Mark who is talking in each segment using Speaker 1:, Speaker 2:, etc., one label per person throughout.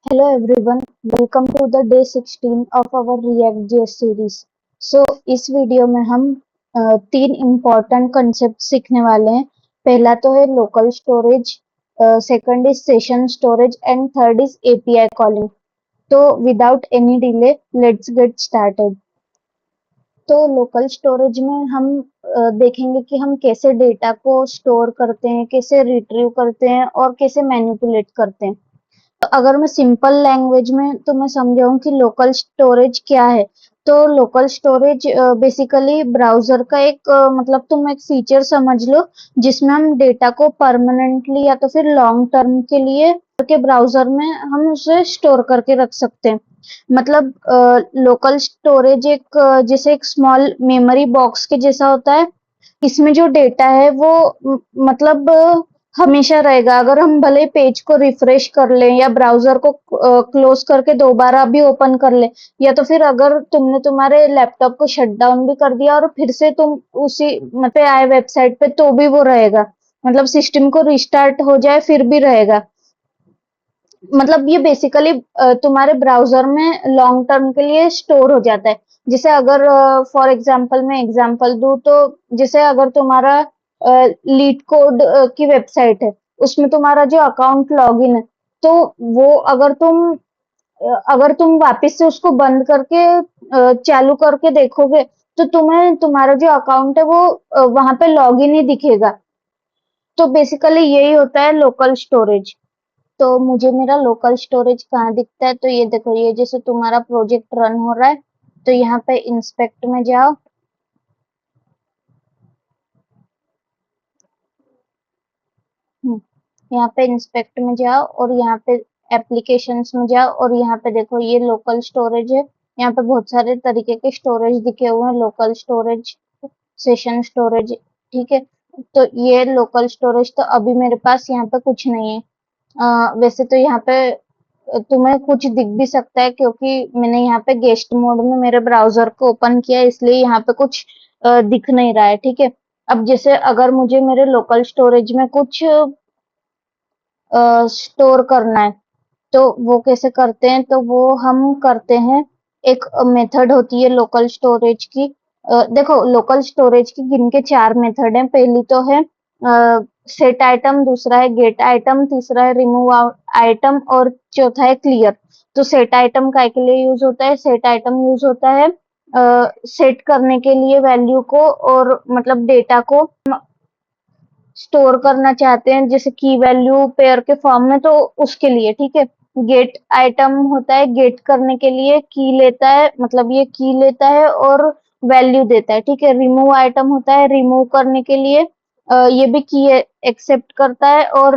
Speaker 1: Hello everyone, welcome to the day 16 of our React.js series. So इस video में हम तीन इम्पोर्टेंट कंसेप्ट सीखने वाले हैं। पहला तो है local storage, second is session storage and third is API calling. तो without any delay let's get started. तो लोकल स्टोरेज में हम देखेंगे कि हम कैसे डेटा को स्टोर करते हैं, कैसे रिट्रीव करते हैं और कैसे मैनिपुलेट करते हैं। अगर मैं सिंपल लैंग्वेज में तुम्हें समझाऊं कि लोकल स्टोरेज क्या है, तो लोकल स्टोरेज बेसिकली ब्राउजर का एक मतलब तुम एक फीचर समझ लो जिसमें हम डेटा को परमानेंटली या तो फिर लॉन्ग टर्म के लिए के ब्राउजर में हम उसे स्टोर करके रख सकते हैं। मतलब लोकल स्टोरेज एक जैसे एक स्मॉल मेमोरी बॉक्स के जैसा होता है। इसमें जो डेटा है वो मतलब हमेशा रहेगा। अगर हम भले पेज को रिफ्रेश कर लें या ब्राउजर को क्लोज करके दोबारा भी ओपन कर ले, या तो फिर अगर तुमने तुम्हारे लैपटॉप को शट डाउन भी कर दिया और फिर से तुम उसी पे आए वेबसाइट पे, तो भी वो रहेगा। मतलब सिस्टम को रिस्टार्ट हो जाए फिर भी रहेगा। मतलब ये बेसिकली तुम्हारे ब्राउजर में लॉन्ग टर्म के लिए स्टोर हो जाता है। जैसे अगर फॉर एग्जांपल मैं एग्जांपल दूं, तो जैसे अगर तुम्हारा लीड कोड की वेबसाइट है, उसमें तुम्हारा जो अकाउंट लॉगिन है, तो वो अगर तुम वापस से उसको बंद करके चालू करके देखोगे, तो तुम्हें तुम्हारा जो अकाउंट है वो वहां पे लॉगिन ही दिखेगा। तो बेसिकली यही होता है लोकल स्टोरेज। तो मुझे मेरा लोकल स्टोरेज कहाँ दिखता है, तो ये देखो, ये जैसे तुम्हारा प्रोजेक्ट रन हो रहा है, तो यहाँ पे इंस्पेक्ट में जाओ। यहाँ पे इंस्पेक्ट में जाओ और यहाँ पे एप्लीकेशंस में जाओ और यहाँ पे देखो ये लोकल स्टोरेज है। यहाँ पे बहुत सारे तरीके के स्टोरेज दिखे हुए हैं, लोकल स्टोरेज, सेशन स्टोरेज। ठीक है, तो ये लोकल स्टोरेज तो अभी मेरे पास यहाँ पे कुछ नहीं है। वैसे तो यहाँ पे तुम्हें कुछ दिख भी सकता है, क्योंकि मैंने यहाँ पे गेस्ट मोड में मेरे ब्राउजर को ओपन किया है, इसलिए यहाँ पे कुछ दिख नहीं रहा है। ठीक है, अब जैसे अगर मुझे मेरे लोकल स्टोरेज में कुछ स्टोर करना है, तो वो कैसे करते हैं, तो वो हम करते हैं। एक मेथड होती है लोकल स्टोरेज की। देखो, लोकल स्टोरेज की गिन के चार मेथड हैं। पहली तो है सेट आइटम, दूसरा है गेट आइटम, तीसरा है रिमूव आइटम और चौथा है क्लियर। तो सेट आइटम काय के लिए यूज होता है? सेट आइटम यूज होता है सेट करने के लिए वैल्यू को, और मतलब डेटा को स्टोर करना चाहते हैं जैसे की वैल्यू पेयर के फॉर्म में, तो उसके लिए। ठीक है, गेट आइटम होता है गेट करने के लिए, की लेता है, मतलब ये की लेता है और वैल्यू देता है। ठीक है, रिमूव आइटम होता है रिमूव करने के लिए, ये भी की एक्सेप्ट करता है और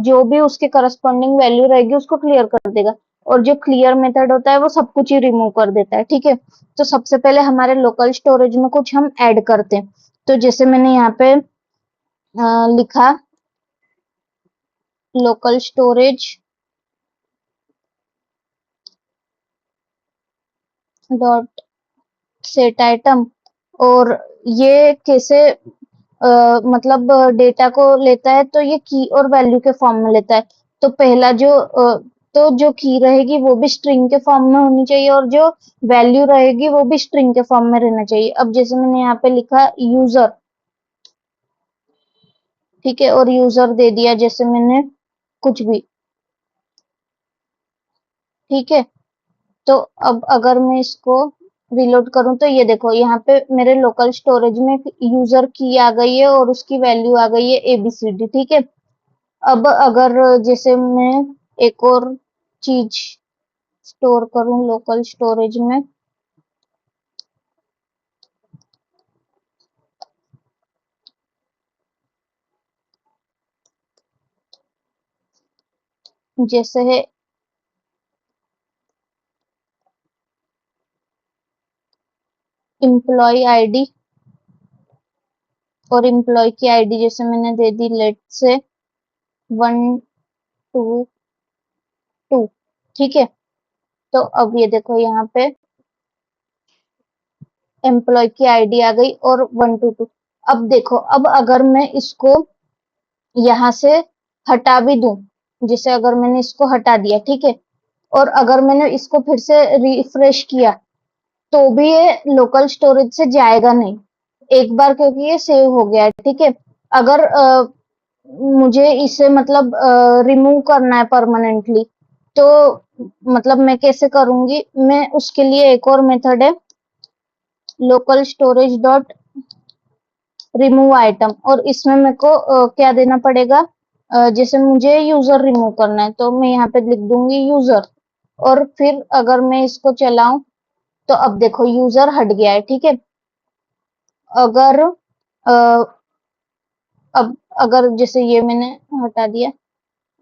Speaker 1: जो भी उसके करस्पॉन्डिंग वैल्यू रहेगी उसको क्लियर कर देगा। और जो क्लियर मेथड होता है वो सब कुछ ही रिमूव कर देता है। ठीक है, तो सबसे पहले हमारे लोकल स्टोरेज में कुछ हम ऐड करते हैं। तो जैसे मैंने यहाँ पे लिखा local storage dot set item, और ये कैसे मतलब डेटा को लेता है, तो ये की और वैल्यू के फॉर्म में लेता है। तो पहला तो जो की रहेगी वो भी स्ट्रिंग के फॉर्म में होनी चाहिए, और जो वैल्यू रहेगी वो भी स्ट्रिंग के फॉर्म में रहना चाहिए। अब जैसे मैंने यहाँ पे लिखा यूजर, ठीक है, और यूजर दे दिया जैसे मैंने कुछ भी। ठीक है, तो अब अगर मैं इसको रिलोड करूं, तो ये देखो यहाँ पे मेरे लोकल स्टोरेज में यूजर की आ गई है और उसकी वैल्यू आ गई है एबीसीडी। ठीक है, अब अगर जैसे मैं एक और चीज स्टोर करूं लोकल स्टोरेज में, जैसे है एम्प्लॉय आईडी, और एम्प्लॉय की आईडी जैसे मैंने दे दी लेट से 122। ठीक है, तो अब ये देखो यहाँ पे एम्प्लॉय की आईडी आ गई और 122। अब देखो, अब अगर मैं इसको यहाँ से हटा भी दूं, जैसे अगर मैंने इसको हटा दिया, ठीक है, और अगर मैंने इसको फिर से रिफ्रेश किया तो भी ये लोकल स्टोरेज से जाएगा नहीं, एक बार क्योंकि ये सेव हो गया है। ठीक है, अगर मुझे इसे मतलब रिमूव करना है परमानेंटली, तो मतलब मैं कैसे करूंगी, मैं उसके लिए एक और मेथड है, local storage dot remove item, और इसमें मेरे को क्या देना पड़ेगा, जैसे मुझे यूजर रिमूव करना है तो मैं यहाँ पे लिख दूंगी यूजर, और फिर अगर मैं इसको चलाऊं तो अब देखो यूजर हट गया है। ठीक है, अगर अब अगर जैसे ये मैंने हटा दिया,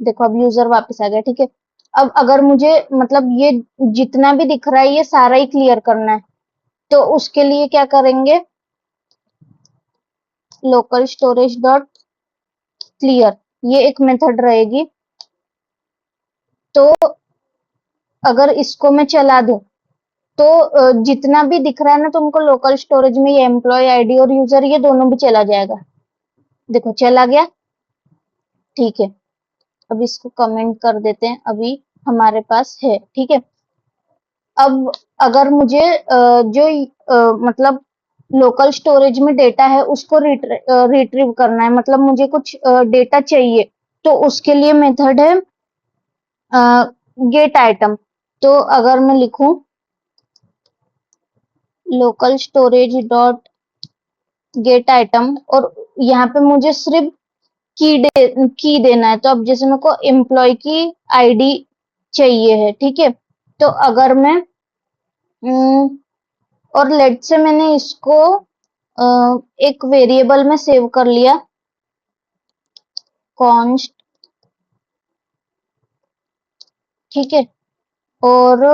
Speaker 1: देखो अब यूजर वापस आ गया। ठीक है, अब अगर मुझे मतलब ये जितना भी दिख रहा है ये सारा ही क्लियर करना है, तो उसके लिए क्या करेंगे, लोकल स्टोरेज डॉट क्लियर, ये एक मेथड रहेगी। तो अगर इसको मैं चला दूं तो जितना भी दिख रहा है ना तुमको लोकल स्टोरेज में, ये एम्प्लॉय आईडी और यूजर, ये दोनों भी चला जाएगा। देखो चला गया। ठीक है, अब इसको कमेंट कर देते हैं, अभी हमारे पास है। ठीक है, अब अगर मुझे जो मतलब लोकल स्टोरेज में डेटा है उसको रिट्रीव करना है, मतलब मुझे कुछ डेटा चाहिए, तो उसके लिए मेथड है गेट आइटम। तो अगर मैं लिखूं local storage dot gate item, और यहाँ पे मुझे सिर्फ की देना है, तो अब जैसे मेरे को एम्प्लॉय की आईडी चाहिए है। ठीक है, तो अगर मैं और लेट से मैंने इसको एक वेरिएबल में सेव कर लिया, कॉन्स्ट। ठीक है, और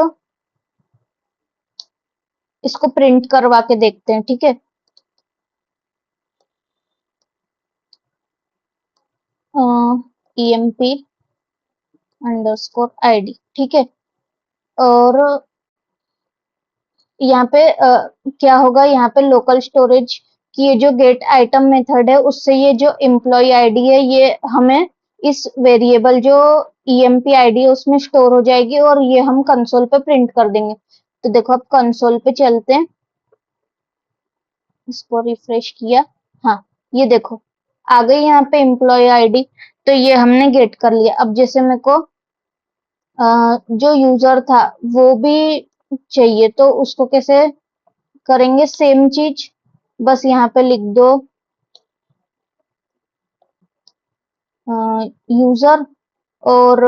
Speaker 1: इसको प्रिंट करवा के देखते हैं। ठीक है, emp अंडरस्कोर आईडी। ठीक है, और यहाँ पे क्या होगा, यहाँ पे लोकल स्टोरेज की ये जो गेट आइटम मेथड है उससे ये जो एम्प्लॉय आईडी है ये हमें इस वेरिएबल जो emp आईडी है उसमें स्टोर हो जाएगी, और ये हम कंसोल पे प्रिंट कर देंगे। तो देखो अब कंसोल पे चलते हैं, इसको रिफ्रेश किया, हाँ ये देखो आ गई यहाँ पे एम्प्लॉय आईडी, तो ये हमने गेट कर लिया। अब जैसे मेरे को जो यूजर था वो भी चाहिए, तो उसको कैसे करेंगे, सेम चीज, बस यहाँ पे लिख दो यूजर, और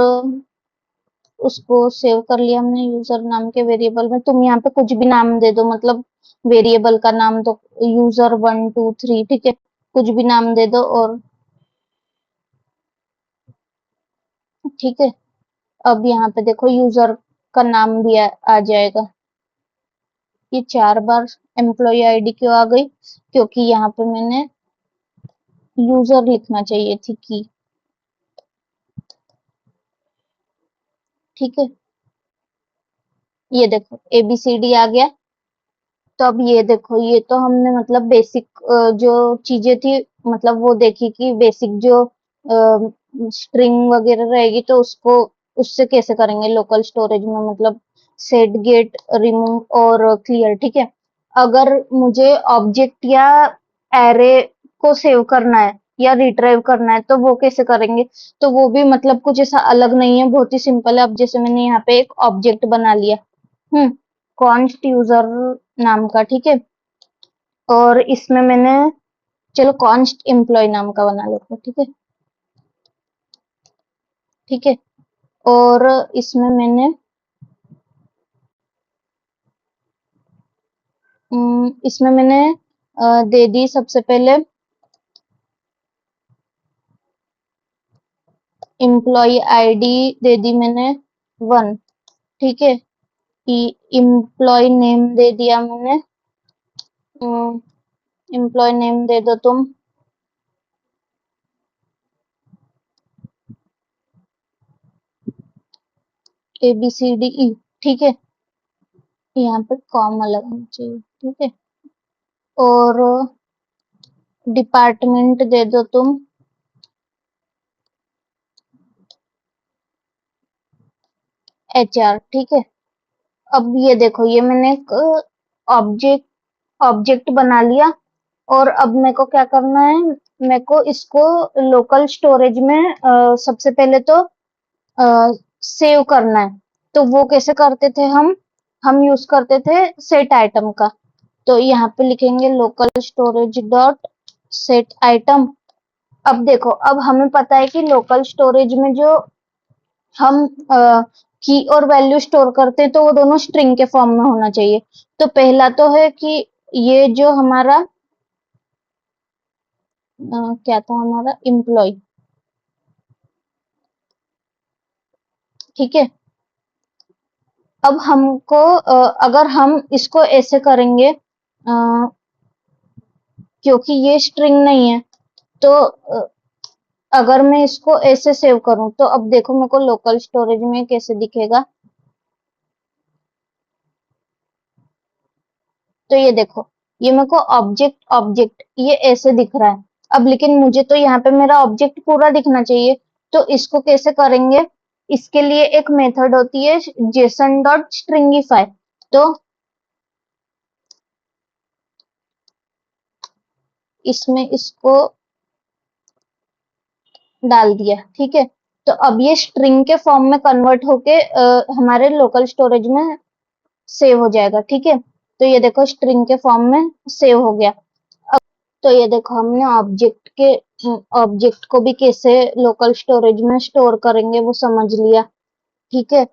Speaker 1: उसको सेव कर लिया हमने यूजर नाम के वेरिएबल में। तुम यहाँ पे कुछ भी नाम दे दो, मतलब वेरिएबल का नाम तो यूजर 1 2 3, ठीक है, कुछ भी नाम दे दो। और ठीक है, अब यहाँ पे देखो यूजर का नाम भी आ जाएगा। ये 4 बार एम्प्लॉय आईडी क्यों आ गई, क्योंकि यहाँ पे मैंने यूजर लिखना चाहिए थी की। ठीक है, ये देखो ABCD आ गया। तो अब ये देखो, ये तो हमने मतलब बेसिक जो चीजें थी, मतलब वो देखी कि बेसिक जो स्ट्रिंग वगैरह रहेगी तो उसको उससे कैसे करेंगे लोकल स्टोरेज में, मतलब सेट गेट रिमूव और क्लियर। ठीक है, अगर मुझे ऑब्जेक्ट या एरे को सेव करना है या रिट्राइव करना है तो वो कैसे करेंगे, तो वो भी मतलब कुछ ऐसा अलग नहीं है, बहुत ही सिंपल है। अब जैसे मैंने यहाँ पे एक ऑब्जेक्ट बना लिया, हम्म कॉन्स्ट यूजर नाम का। ठीक है, और इसमें मैंने, चलो कॉन्स्ट एम्प्लॉय नाम का बना लेते हैं। ठीक है, ठीक है, और इसमें मैंने इसमें मैंने दे दी सबसे पहले एम्प्लॉय आईडी, दे दी मैंने 1। ठीक है, एम्प्लॉय नेम दे दिया मैंने, एम्प्लॉय नेम दे दो तुम ABCDE। ठीक है, यहाँ पे कॉमा लगना चाहिए। ठीक है, और डिपार्टमेंट दे दो तुम HR, ठीक है। अब ये देखो, ये मैंने एक ऑब्जेक्ट ऑब्जेक्ट बना लिया, और अब मेरे को क्या करना है, मेरे को इसको लोकल स्टोरेज में सबसे पहले तो सेव करना है। तो वो कैसे करते थे हम यूज करते थे सेट आइटम का। तो यहाँ पे लिखेंगे local storage dot set item. अब देखो, अब हमें पता है कि लोकल स्टोरेज में जो हम की और वैल्यू स्टोर करते हैं, तो वो दोनों स्ट्रिंग के फॉर्म में होना चाहिए। तो पहला तो है कि ये जो हमारा क्या था, हमारा एम्प्लॉय, ठीक है। अब हमको अगर हम इसको ऐसे करेंगे, क्योंकि ये स्ट्रिंग नहीं है, तो अगर मैं इसको ऐसे सेव करूं, तो अब देखो मेरे को लोकल स्टोरेज में कैसे दिखेगा। तो ये देखो, ये मेरे को ऑब्जेक्ट ऑब्जेक्ट ये ऐसे दिख रहा है। अब लेकिन मुझे तो यहाँ पे मेरा ऑब्जेक्ट पूरा दिखना चाहिए। तो इसको कैसे करेंगे, इसके लिए एक मेथड होती है जेसन डॉट स्ट्रिंगिफाई। तो इसमें इसको डाल दिया, ठीक है। तो अब ये स्ट्रिंग के फॉर्म में कन्वर्ट होके हमारे लोकल स्टोरेज में सेव हो जाएगा, ठीक है। तो ये देखो, स्ट्रिंग के फॉर्म में सेव हो गया। अब तो ये देखो, हमने ऑब्जेक्ट को भी कैसे लोकल स्टोरेज में स्टोर करेंगे वो समझ लिया, ठीक है।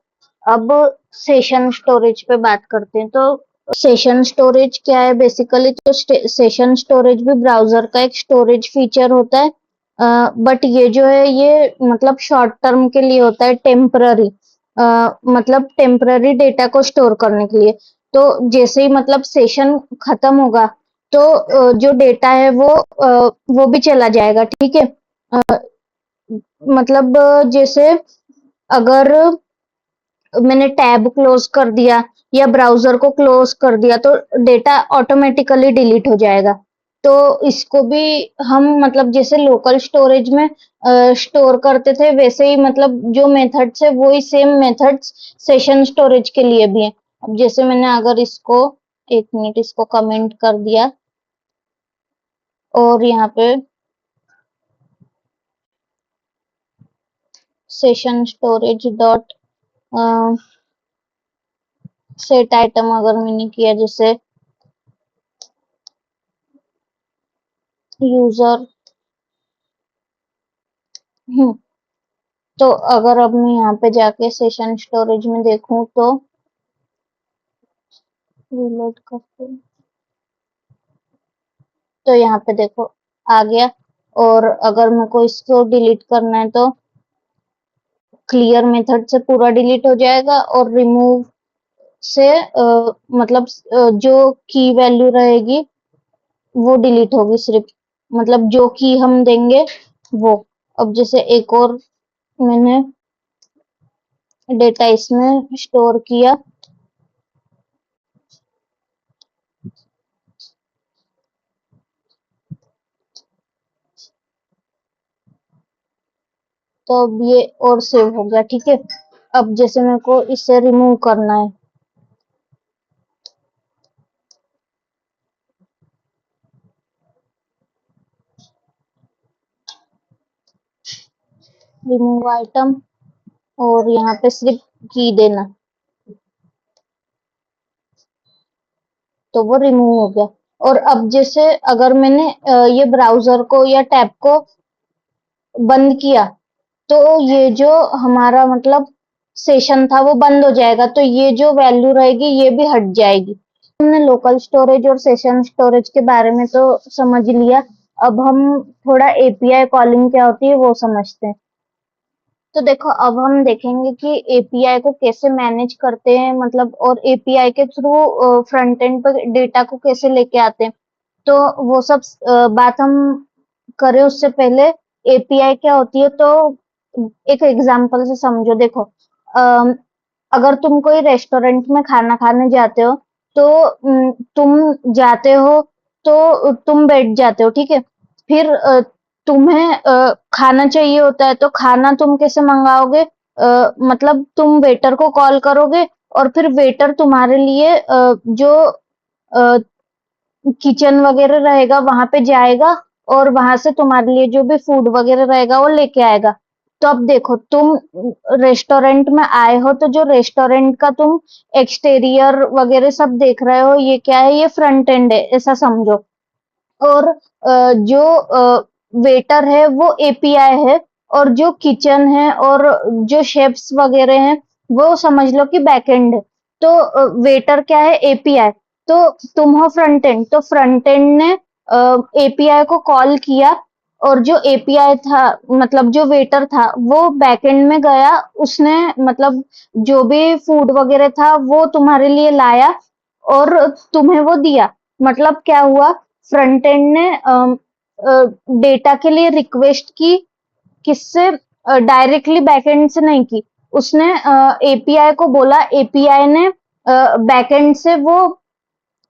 Speaker 1: अब सेशन स्टोरेज पे बात करते हैं। तो सेशन स्टोरेज क्या है बेसिकली, तो सेशन स्टोरेज भी ब्राउजर का एक स्टोरेज फीचर होता है। बट ये जो है, ये मतलब शॉर्ट टर्म के लिए होता है, टेम्पररी, मतलब टेम्पररी डेटा को स्टोर करने के लिए। तो जैसे ही मतलब सेशन खत्म होगा, तो जो डेटा है वो भी चला जाएगा, ठीक है। अ, मतलब जैसे अगर मैंने टैब क्लोज कर दिया या ब्राउजर को क्लोज कर दिया, तो डेटा ऑटोमेटिकली डिलीट हो जाएगा। तो इसको भी हम मतलब जैसे लोकल स्टोरेज में स्टोर करते थे, वैसे ही मतलब जो मेथड्स है वो ही सेम मेथड्स सेशन स्टोरेज के लिए भी है। अब जैसे मैंने अगर इसको, एक मिनट, इसको कमेंट कर दिया, और यहाँ पे session storage dot set item अगर मैंने किया, जैसे यूजर, तो अगर अब मैं यहाँ पे जाके सेशन स्टोरेज में देखूं, तो रिलोड करते हैं, तो यहाँ पे देखो आ गया। और अगर मेरे को इसको डिलीट करना है, तो क्लियर मेथड से पूरा डिलीट हो जाएगा, और रिमूव से मतलब जो की वैल्यू रहेगी वो डिलीट होगी, सिर्फ मतलब जो की हम देंगे वो। अब जैसे एक और मैंने डेटा इसमें स्टोर किया, तो अब ये और सेव हो गया, ठीक है। अब जैसे मेरे को इसे रिमूव करना है, रिमूव आइटम, और यहाँ पे सिर्फ की देना, तो वो रिमूव हो गया। और अब जैसे अगर मैंने ये ब्राउजर को या टैब को बंद किया, तो ये जो हमारा मतलब सेशन था वो बंद हो जाएगा, तो ये जो वैल्यू रहेगी ये भी हट जाएगी। हमने लोकल स्टोरेज और सेशन स्टोरेज के बारे में तो समझ लिया। अब हम थोड़ा एपीआई कॉलिंग क्या होती है वो समझते हैं। तो देखो, अब हम देखेंगे कि एपीआई को कैसे मैनेज करते हैं, मतलब और एपीआई के थ्रू फ्रंट एंड पर डेटा को कैसे लेके आते हैं। तो वो सब बात हम करें उससे पहले, एपीआई क्या होती है, तो एक एग्जांपल से समझो। देखो, अम, अगर तुम कोई रेस्टोरेंट में खाना खाने जाते हो, तो तुम जाते हो, तो तुम बैठ जाते हो, ठीक है। फिर तुम्हें खाना चाहिए होता है, तो खाना तुम कैसे मंगाओगे, मतलब तुम वेटर को कॉल करोगे और फिर वेटर तुम्हारे लिए जो किचन वगैरह रहेगा वहां पे जाएगा और वहां से तुम्हारे लिए जो भी फूड वगैरह रहेगा वो लेके आएगा। तो अब देखो तुम रेस्टोरेंट में आए हो तो जो रेस्टोरेंट का तुम एक्सटीरियर वगैरह सब देख रहे हो ये क्या है, ये फ्रंट एंड है ऐसा समझो। और जो वेटर है वो एपीआई है और जो किचन है और जो शेफ्स वगैरह हैं वो समझ लो कि बैकएंड है। तो वेटर क्या है, एपीआई। तो तुम हो फ्रंट एंड, तो फ्रंट एंड ने एपीआई को कॉल किया और जो एपीआई था मतलब जो वेटर था वो बैकएंड में गया, उसने मतलब जो भी फूड वगैरह था वो तुम्हारे लिए लाया और तुम्हें वो दिया। मतलब क्या हुआ, फ्रंट एंड ने डेटा के लिए रिक्वेस्ट की, किससे, डायरेक्टली बैकएंड से नहीं की। उसने एपीआई को बोला, एपीआई ने बैकएंड से वो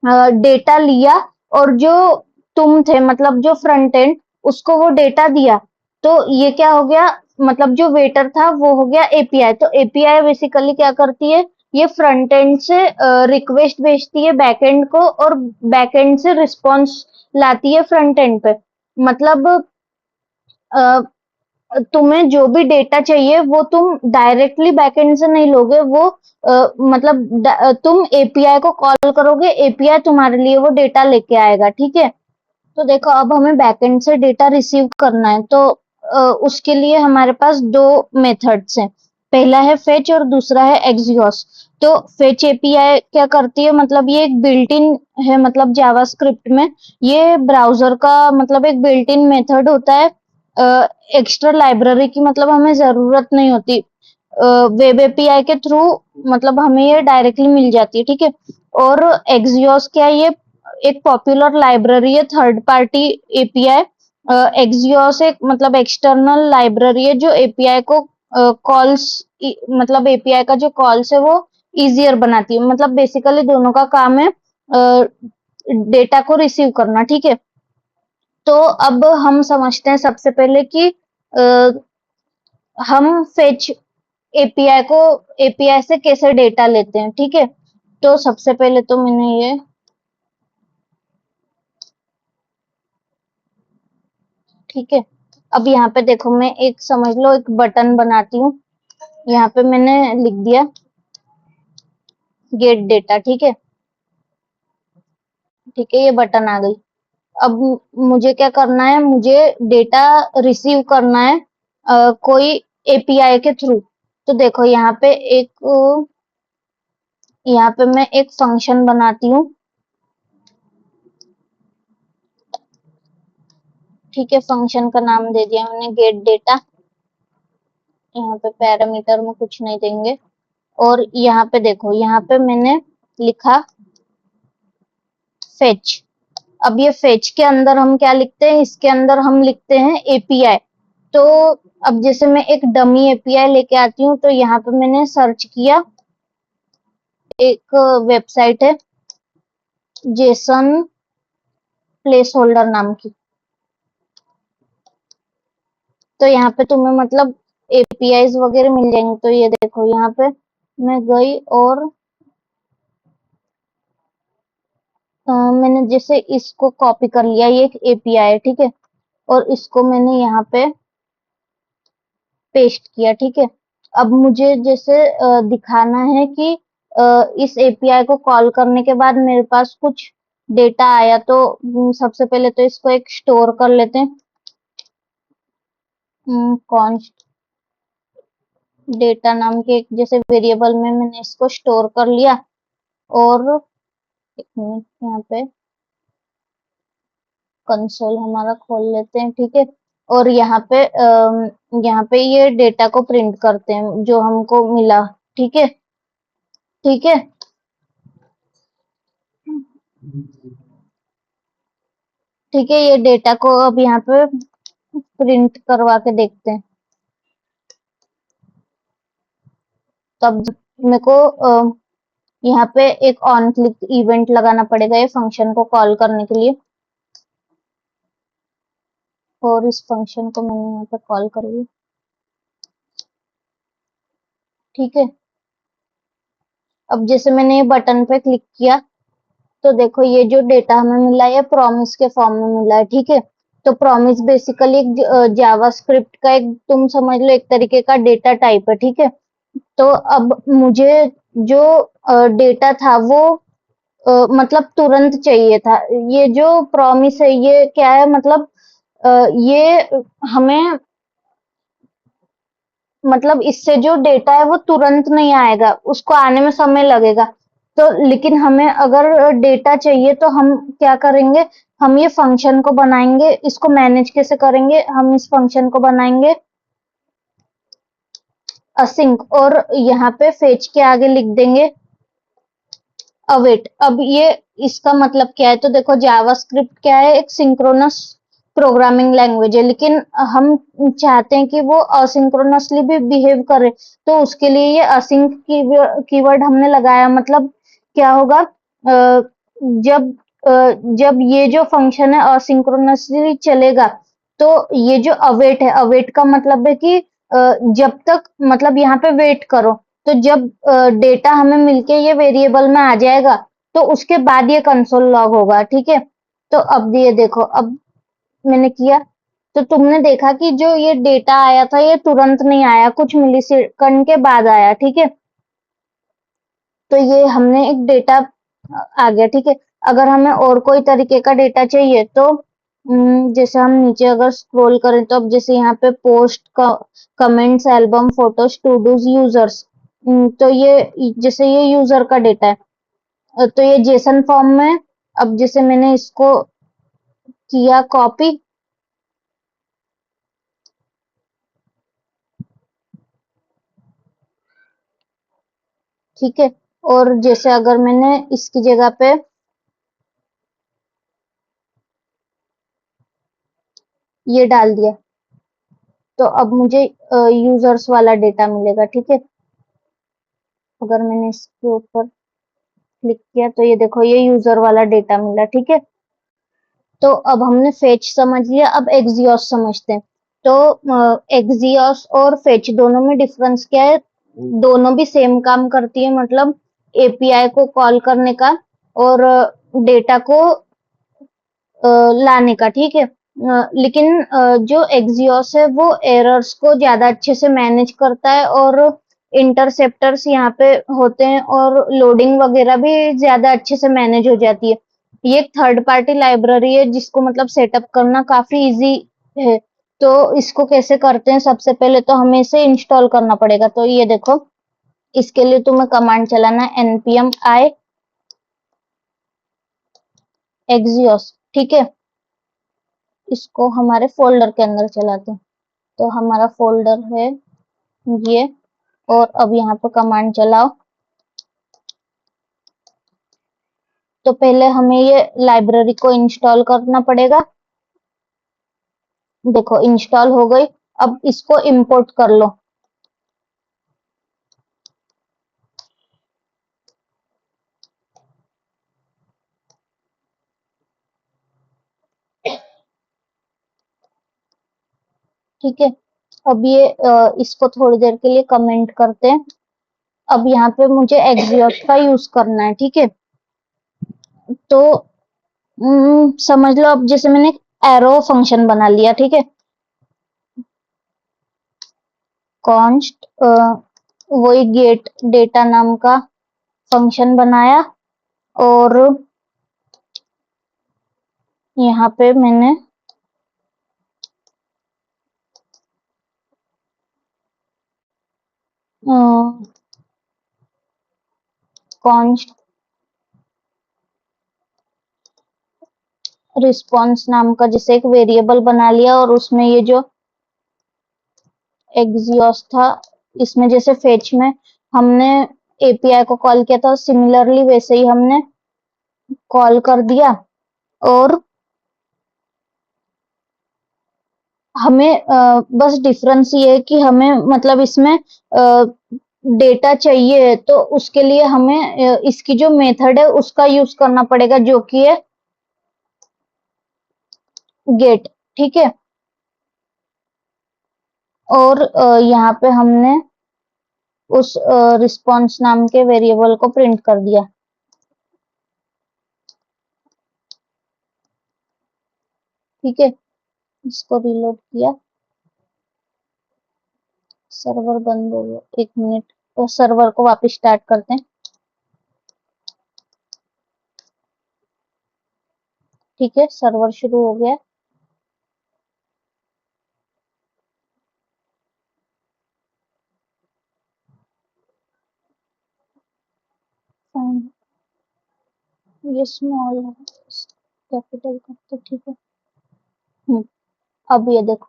Speaker 1: डेटा लिया और जो तुम थे मतलब जो फ्रंट एंड उसको वो डेटा दिया। तो ये क्या हो गया, मतलब जो वेटर था वो हो गया एपीआई। तो एपीआई बेसिकली क्या करती है, ये फ्रंट एंड से रिक्वेस्ट भेजती है बैक एंड को और बैक एंड से रिस्पॉन्स लाती है फ्रंट एंड पे। मतलब अ, तुम्हें जो भी डेटा चाहिए वो तुम डायरेक्टली बैकएंड से नहीं लोगे, वो मतलब तुम एपीआई को कॉल करोगे, एपीआई तुम्हारे लिए वो डेटा लेके आएगा, ठीक है। तो देखो अब हमें बैकएंड से डेटा रिसीव करना है तो उसके लिए हमारे पास दो मेथड्स हैं। पहला है फेच और दूसरा है एक्सियोस। तो फेच एपीआई क्या करती है, मतलब ये एक बिल्ट इन है, मतलब जावास्क्रिप्ट में ये ब्राउजर का मतलब एक बिल्ट इन मेथड होता है। एक्स्ट्रा लाइब्रेरी की मतलब हमें जरूरत नहीं होती, वेब एपीआई के थ्रू मतलब हमें ये डायरेक्टली मिल जाती है, ठीक है। और एक्सियोस क्या है, ये एक पॉपुलर लाइब्रेरी है थर्ड पार्टी एपीआई। एक्सियोस एक मतलब एक्सटर्नल लाइब्रेरी है जो एपीआई को कॉल्स, मतलब एपीआई का जो कॉल्स है वो इजियर बनाती है। मतलब बेसिकली दोनों का काम है डेटा को रिसीव करना, ठीक है। तो अब हम समझते हैं सबसे पहले कि हम फेच एपीआई को एपीआई से कैसे डेटा लेते हैं, ठीक है। तो सबसे पहले तो मैंने ये, ठीक है। अब यहाँ पे देखो मैं एक समझ लो एक बटन बनाती हूँ। यहाँ पे मैंने लिख दिया गेट डेटा, ठीक है। ठीक है, ये बटन आ गई। अब मुझे क्या करना है, मुझे डेटा रिसीव करना है कोई एपीआई के थ्रू। तो देखो यहाँ पे मैं एक फंक्शन बनाती हूँ, ठीक है। फंक्शन का नाम दे दिया मैंने गेट डेटा। यहाँ पे पैरामीटर में कुछ नहीं देंगे। और यहाँ पे देखो, यहाँ पे मैंने लिखा फेच। अब ये फेच के अंदर हम क्या लिखते हैं, इसके अंदर हम लिखते हैं एपीआई। तो अब जैसे मैं एक डमी एपीआई लेके आती हूँ तो यहाँ पे मैंने सर्च किया, एक वेबसाइट है जेसन प्लेस होल्डर नाम की। तो यहाँ पे तुम्हें मतलब एपीआईज वगैरह मिल जाएंगे। तो ये देखो यहाँ पे मैं गई और मैंने जैसे इसको कॉपी कर लिया, ये एक एपीआई है, ठीक है। और इसको मैंने यहाँ पे पेस्ट किया, ठीक है। अब मुझे जैसे दिखाना है कि इस एपीआई को कॉल करने के बाद मेरे पास कुछ डेटा आया। तो सबसे पहले तो इसको एक स्टोर कर लेते हैं, कौन डेटा नाम के एक जैसे वेरिएबल में मैंने इसको स्टोर कर लिया। और एक मिनट, यहाँ पे कंसोल हमारा खोल लेते हैं, ठीक है। और यहाँ पे ये डेटा को प्रिंट करते हैं जो हमको मिला, ठीक है। ठीक है, ठीक है। ये डेटा को अब यहाँ पे प्रिंट करवा के देखते हैं। तब मेरे को यहाँ पे एक ऑन क्लिक इवेंट लगाना पड़ेगा ये फंक्शन को कॉल करने के लिए। और इस फंक्शन को मैंने यहाँ पे कॉल कर लिया। ठीक है। अब जैसे मैंने ये बटन पे क्लिक किया तो देखो ये जो डेटा हमें मिला है ये प्रॉमिस के फॉर्म में मिला है, ठीक है। तो प्रॉमिस बेसिकली एक जावास्क्रिप्ट का एक, तुम समझ लो, एक तरीके का डेटा टाइप है, ठीक है। तो अब मुझे जो डेटा था वो मतलब तुरंत चाहिए था। ये जो प्रॉमिस है ये क्या है, मतलब ये हमें, मतलब इससे जो डेटा है वो तुरंत नहीं आएगा, उसको आने में समय लगेगा। तो लेकिन हमें अगर डेटा चाहिए तो हम क्या करेंगे, हम ये फंक्शन को बनाएंगे। इसको मैनेज कैसे करेंगे, हम इस फंक्शन को बनाएंगे असिंक, और यहाँ पे फेच के आगे लिख देंगे अवेट। अब ये इसका मतलब क्या है, तो देखो जावास्क्रिप्ट क्या है, एक सिंक्रोनस प्रोग्रामिंग लैंग्वेज है, लेकिन हम चाहते हैं कि वो असिंक्रोनसली भी बिहेव करे। तो उसके लिए ये असिंक कीवर्ड हमने लगाया। मतलब क्या होगा, जब जब ये जो फंक्शन है असिंक्रोनसली चलेगा, तो ये जो अवेट है, अवेट का मतलब है कि जब तक, मतलब यहाँ पे वेट करो। तो जब डेटा हमें मिलके ये वेरिएबल में आ जाएगा तो उसके बाद ये कंसोल लॉग होगा, ठीक है। तो अब ये देखो, अब मैंने किया तो तुमने देखा कि जो ये डेटा आया था ये तुरंत नहीं आया, कुछ मिलीसेकंड के बाद आया, ठीक है। तो ये हमने एक डेटा आ गया, ठीक है। अगर हमें और कोई तरीके का डेटा चाहिए तो जैसे हम नीचे अगर स्क्रॉल करें तो अब जैसे यहाँ पे पोस्ट का comments, album, photos, to dos, users, तो ये जैसे ये यूजर का डेटा है, तो ये जेसन फॉर्म में। अब जैसे मैंने इसको किया कॉपी, ठीक है। और जैसे अगर मैंने इसकी जगह पे ये डाल दिया तो अब मुझे यूजर्स वाला डेटा मिलेगा, ठीक है। अगर मैंने इसके ऊपर क्लिक किया तो ये देखो ये यूजर वाला डेटा मिला, ठीक है। तो अब हमने फेच समझ लिया, अब एक्सियोस समझते हैं। तो एक्सियोस और फेच दोनों में डिफरेंस क्या है, दोनों भी सेम काम करती है, मतलब एपीआई को कॉल करने का और डेटा को लाने का, ठीक है। लेकिन जो एक्सियोस है वो एरर्स को ज्यादा अच्छे से मैनेज करता है, और इंटरसेप्टर्स यहाँ पे होते हैं, और लोडिंग वगैरह भी ज्यादा अच्छे से मैनेज हो जाती है। ये एक थर्ड पार्टी लाइब्रेरी है जिसको मतलब सेटअप करना काफी इजी है। तो इसको कैसे करते हैं, सबसे पहले तो हमें इसे इंस्टॉल करना पड़ेगा। तो ये देखो, इसके लिए तुम्हें कमांड चलाना है npm i axios, ठीक है। इसको हमारे फोल्डर के अंदर चलाते हैं। तो हमारा फोल्डर है ये, और अब यहाँ पे कमांड चलाओ। तो पहले हमें ये लाइब्रेरी को इंस्टॉल करना पड़ेगा। देखो इंस्टॉल हो गई, अब इसको इंपोर्ट कर लो। ठीक है। अब ये इसको थोड़ी देर के लिए कमेंट करते हैं। अब यहाँ पे मुझे एक्सियोस का यूज करना है, ठीक है। तो समझ लो अब जैसे मैंने एरो फंक्शन बना लिया, ठीक है। कॉन्स्ट वही गेट डेटा नाम का फंक्शन बनाया, और यहाँ पे मैंने कॉन्स्ट रिस्पॉन्स नाम का जैसे एक वेरिएबल बना लिया, और उसमें ये जो एक्सियोस था, इसमें जैसे फेच में हमने एपीआई को कॉल किया था, सिमिलरली वैसे ही हमने कॉल कर दिया। और हमें बस डिफरेंस ये है कि हमें मतलब इसमें डेटा चाहिए, तो उसके लिए हमें इसकी जो मेथड है उसका यूज करना पड़ेगा, जो कि है गेट, ठीक है। और यहाँ पे हमने उस रिस्पॉन्स नाम के वेरिएबल को प्रिंट कर दिया। ठीक है, इसको रीलोड किया, सर्वर बंद हो गया। 1 मिनट, तो सर्वर को वापस स्टार्ट करते हैं। ठीक है, सर्वर शुरू हो गया। ये स्मॉल है, कैपिटल करते, ठीक है। अब ये देखो,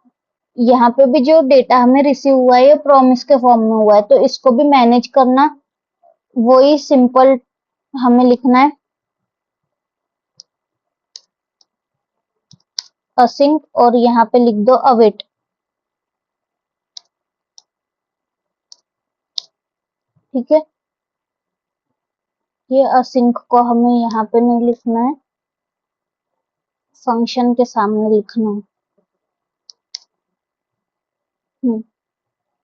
Speaker 1: यहाँ पे भी जो डेटा हमें रिसीव हुआ है ये प्रॉमिस के फॉर्म में हुआ है, तो इसको भी मैनेज करना वही सिंपल हमें लिखना है, असिंक, और यहाँ पे लिख दो अवेट। ठीक है, ये असिंक को हमें यहाँ पे नहीं लिखना है, फंक्शन के सामने लिखना है।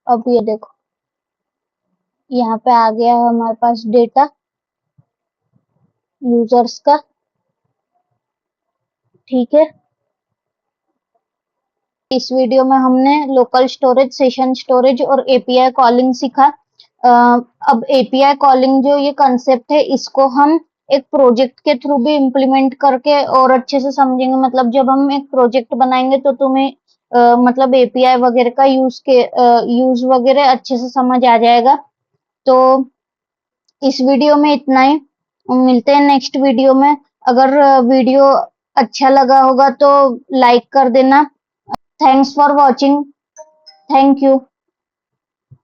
Speaker 1: अब ये देखो, यहाँ पे आ गया है हमारे पास डेटा यूजर्स का। ठीक है, इस वीडियो में हमने लोकल स्टोरेज, सेशन स्टोरेज और एपीआई कॉलिंग सीखा। अब एपीआई कॉलिंग जो ये कंसेप्ट है, इसको हम एक प्रोजेक्ट के थ्रू भी इम्प्लीमेंट करके और अच्छे से समझेंगे। मतलब जब हम एक प्रोजेक्ट बनाएंगे तो तुम्हें मतलब एपीआई वगैरह का यूज वगैरह अच्छे से समझ आ जाएगा। तो इस वीडियो में इतना ही, मिलते हैं नेक्स्ट वीडियो में। अगर वीडियो अच्छा लगा होगा तो लाइक कर देना। Thanks for watching, thank you.